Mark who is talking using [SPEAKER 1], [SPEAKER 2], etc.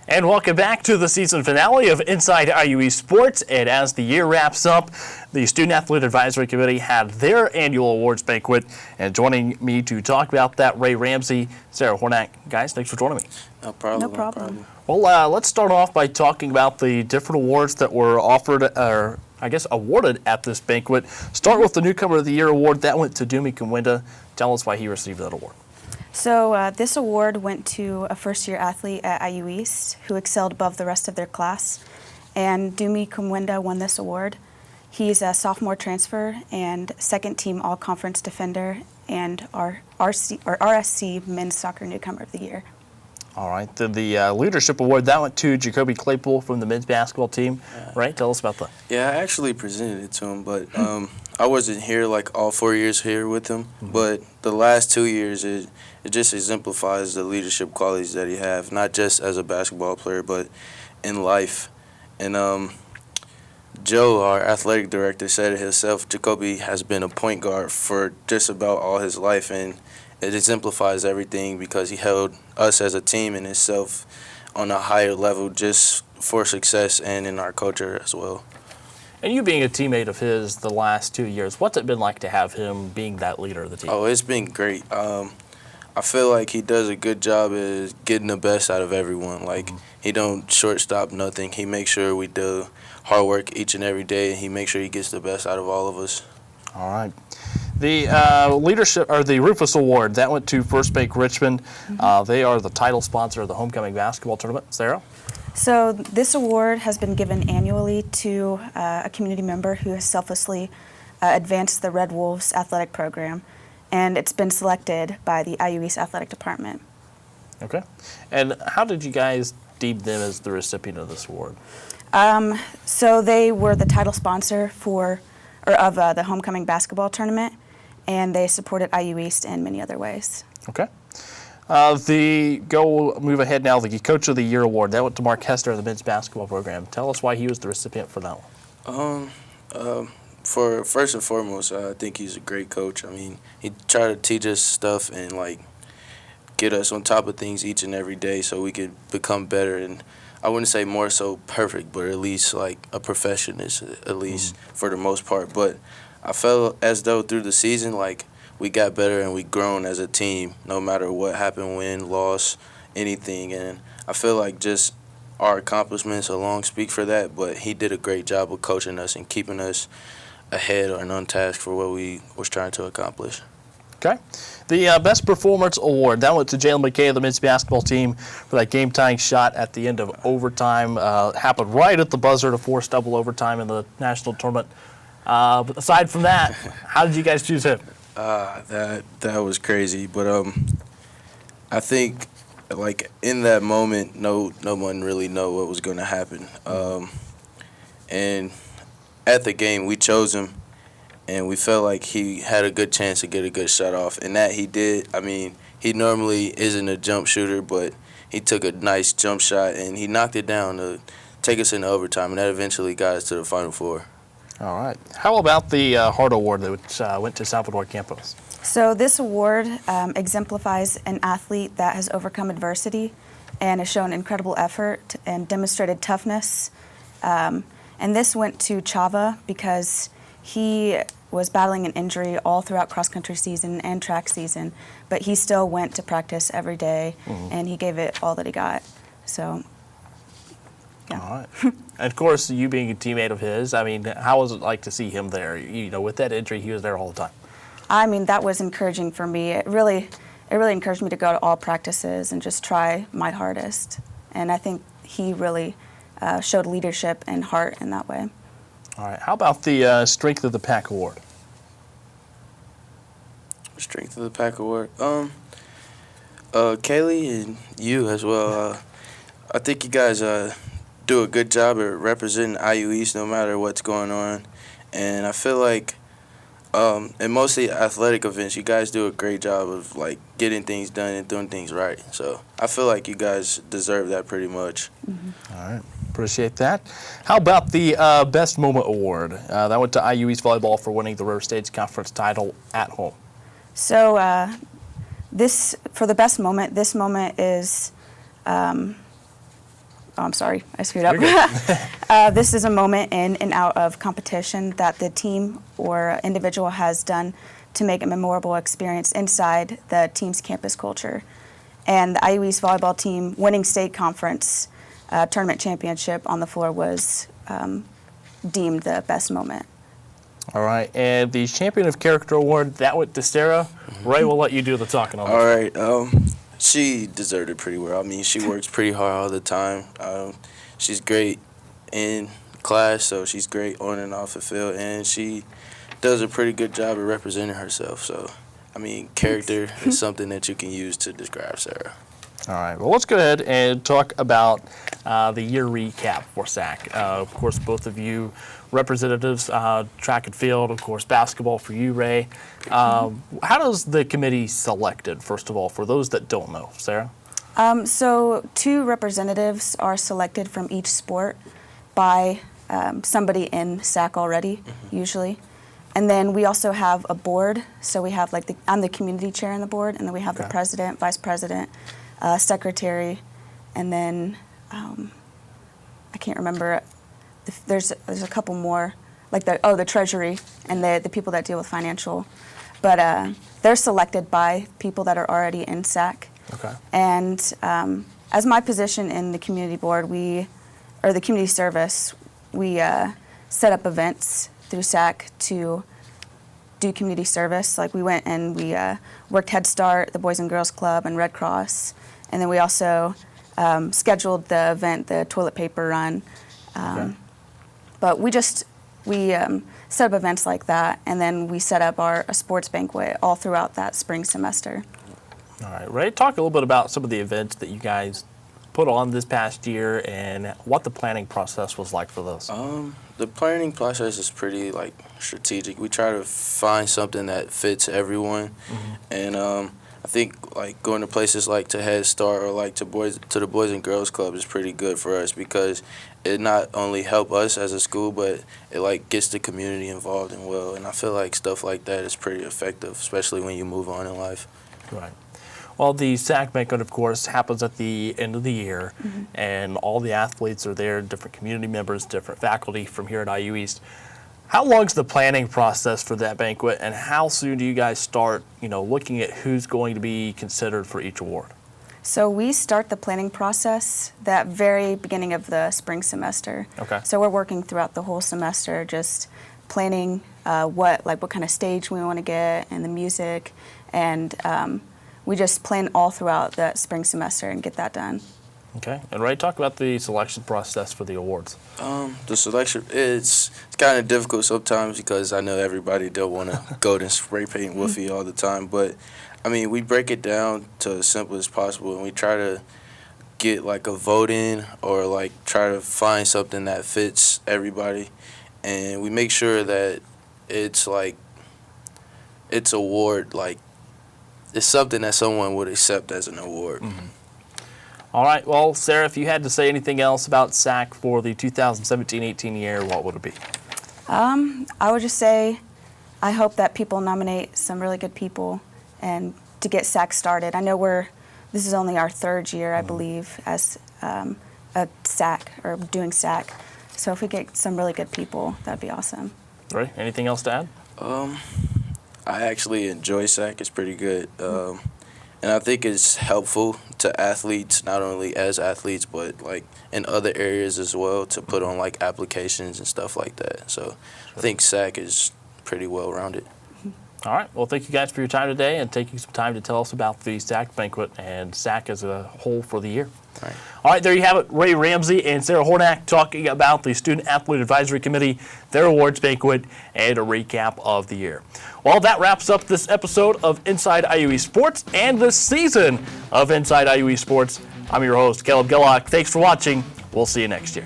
[SPEAKER 1] And welcome back to the season finale of Inside IUE Sports. And as the year wraps up, the Student Athlete Advisory Committee had their annual awards banquet. And joining me to talk about that, Ray Ramsey, Sarah Hornak. Guys, thanks for joining me.
[SPEAKER 2] No problem.
[SPEAKER 3] No problem.
[SPEAKER 1] Well, let's start off by talking about the different awards that were offered, or I guess awarded at this banquet. Start with the Newcomer of the Year award. That went to Dumi Kumwenda. Tell us why he received that award.
[SPEAKER 3] So this award went to a first-year athlete at IU East who excelled above the rest of their class, and Dumi Kumwenda won this award. He's a sophomore transfer and second-team all-conference defender and our RSC Men's Soccer Newcomer of the Year.
[SPEAKER 1] All right, the Leadership Award, that went to Jacoby Claypool from the men's basketball team. Right, tell us about that.
[SPEAKER 2] Yeah, I actually presented it to him, but I wasn't here like all 4 years here with him. But the last 2 years, it just exemplifies the leadership qualities that he have, not just as a basketball player, but in life. And Joe, our athletic director, said it himself, Jacoby has been a point guard for just about all his life, and it exemplifies everything because he held us as a team and himself on a higher level just for success and in our culture as well.
[SPEAKER 1] And you being a teammate of his the last 2 years, what's it been like to have him being that leader of the team?
[SPEAKER 2] Oh, it's been great. I feel like he does a good job at getting the best out of everyone. Like, he don't shortstop nothing. He makes sure we do hard work each and every day, and he makes sure he gets the best out of all of us.
[SPEAKER 1] All right. The Leadership, or the Rufus Award, that went to First Bank Richmond. They are the title sponsor of the homecoming basketball tournament. Sarah?
[SPEAKER 3] So this award has been given annually to a community member who has selflessly advanced the Red Wolves athletic program, and it's been selected by the IU East Athletic Department. Okay.
[SPEAKER 1] And how did you guys deem them as the recipient of this award?
[SPEAKER 3] So they were the title sponsor of the homecoming basketball tournament, and they supported IU East in many other ways.
[SPEAKER 1] Okay. Move ahead now, the Coach of the Year award, that went to Mark Hester of the men's basketball program. Tell us why he was the recipient for that one.
[SPEAKER 2] For first and foremost, I think he's a great coach. I mean, he tried to teach us stuff and like get us on top of things each and every day so we could become better. And I wouldn't say more so perfect, but at least like a perfectionist, at least for the most part. But I felt as though through the season, like, we got better and we grown as a team, no matter what happened, win, loss, anything. And I feel like just our accomplishments alone speak for that, but he did a great job of coaching us and keeping us ahead and on task for what we was trying to accomplish.
[SPEAKER 1] Okay. The Best Performance Award, that went to Jalen McKay of the men's basketball team for that game-tying shot at the end of overtime. Happened right at the buzzer to force double overtime in the national tournament. But aside from that, how did you guys choose him?
[SPEAKER 2] That was crazy, but I think like in that moment, no one really know what was going to happen. And at the game, we chose him, and we felt like he had a good chance to get a good shot off, and that he did. I mean, he normally isn't a jump shooter, but he took a nice jump shot and he knocked it down to take us into overtime, and that eventually got us to the Final Four.
[SPEAKER 1] All right. How about the Hart Award, which went to Salvador Campos?
[SPEAKER 3] So this award exemplifies an athlete that has overcome adversity and has shown incredible effort and demonstrated toughness. And this went to Chava because he was battling an injury all throughout cross-country season and track season, but he still went to practice every day, and he gave it all that he got. So, yeah.
[SPEAKER 1] All right. And of course, you being a teammate of his, I mean, how was it like to see him there? You know, with that injury, he was there all the time.
[SPEAKER 3] I mean, that was encouraging for me. It really encouraged me to go to all practices and just try my hardest. And I think he really showed leadership and heart in that way.
[SPEAKER 1] All right. How about the Strength of the Pack Award?
[SPEAKER 2] Strength of the Pack Award. Kaylee and you as well. I think you guys do a good job at representing IU East no matter what's going on. And I feel like in mostly athletic events, you guys do a great job of like getting things done and doing things right. So I feel like you guys deserve that pretty much.
[SPEAKER 1] All right. Appreciate that. How about the Best Moment Award? That went to IU East Volleyball for winning the River States Conference title at home.
[SPEAKER 3] So for the best moment, this moment is Oh, I'm sorry, I screwed up. This is a moment in and out of competition that the team or individual has done to make a memorable experience inside the team's campus culture. And the IU East volleyball team winning state conference tournament championship on the floor was deemed the best moment.
[SPEAKER 1] All right, and the Champion of Character Award, that went to Sarah. Ray, we'll let you do the talking on this.
[SPEAKER 2] All right. She deserved it pretty well. I mean, she works pretty hard all the time. She's great in class, so she's great on and off the field, and she does a pretty good job of representing herself. So, I mean, character is something that you can use to describe Sarah.
[SPEAKER 1] All right, well, let's go ahead and talk about the year recap for SAAC. Of course, both of you representatives, track and field, of course, basketball for you, Ray. How does the committee select it, first of all, for those that don't know? Sarah?
[SPEAKER 3] So 2 representatives are selected from each sport by somebody in SAAC already, usually. And then we also have a board. So we have I'm the community chair in the board, and then we have the president, vice president, secretary, and then I can't remember. There's a couple more, the treasury and the people that deal with financial, but they're selected by people that are already in SAAC.
[SPEAKER 1] Okay.
[SPEAKER 3] And as my position in the community board, or the community service, we set up events through SAAC to do community service. Like we went and we worked Head Start, the Boys and Girls Club, and Red Cross, and then we also scheduled the event, the toilet paper run. But we set up events like that, and then we set up a sports banquet all throughout that spring semester.
[SPEAKER 1] All right, Ray, talk a little bit about some of the events that you guys put on this past year and what the planning process was like for those.
[SPEAKER 2] The planning process is pretty strategic. We try to find something that fits everyone, and I think going to places like to Head Start or to the Boys and Girls Club is pretty good for us because it not only help us as a school, but it gets the community involved and well. And I feel like stuff like that is pretty effective, especially when you move on in life.
[SPEAKER 1] Right. Well, the SAAC banquet, of course, happens at the end of the year, and all the athletes are there, different community members, different faculty from here at IU East. How long's the planning process for that banquet, and how soon do you guys start, looking at who's going to be considered for each award?
[SPEAKER 3] So we start the planning process that very beginning of the spring semester.
[SPEAKER 1] Okay.
[SPEAKER 3] So we're working throughout the whole semester, just planning what kind of stage we want to get and the music, and we just plan all throughout the spring semester and get that done.
[SPEAKER 1] Okay. And Ray, talk about the selection process for the awards.
[SPEAKER 2] The selection, it's kind of difficult sometimes because I know everybody don't want to go and spray paint Woofy all the time. But, I mean, we break it down to as simple as possible, and we try to get a vote-in or try to find something that fits everybody. And we make sure that it's award, it's something that someone would accept as an award.
[SPEAKER 1] All right. Well, Sarah, if you had to say anything else about SAAC for the 2017-18 year, what would it be?
[SPEAKER 3] I would just say I hope that people nominate some really good people and to get SAAC started. I know this is only our 3rd year, I believe, as a SAAC or doing SAAC. So if we get some really good people, that'd be awesome.
[SPEAKER 1] Ray, anything else to add?
[SPEAKER 2] I actually enjoy SAAC. It's pretty good. And I think it's helpful to athletes, not only as athletes, but in other areas as well, to put on applications and stuff like that. So I think SAAC is pretty well-rounded.
[SPEAKER 1] All right. Well, thank you guys for your time today and taking some time to tell us about the SAAC banquet and SAAC as a whole for the year. All right, there you have it. Ray Ramsey and Sarah Hornak talking about the Student Athlete Advisory Committee, their awards banquet, and a recap of the year. Well, that wraps up this episode of Inside IU East Sports and this season of Inside IU East Sports. I'm your host, Caleb Gillock. Thanks for watching. We'll see you next year.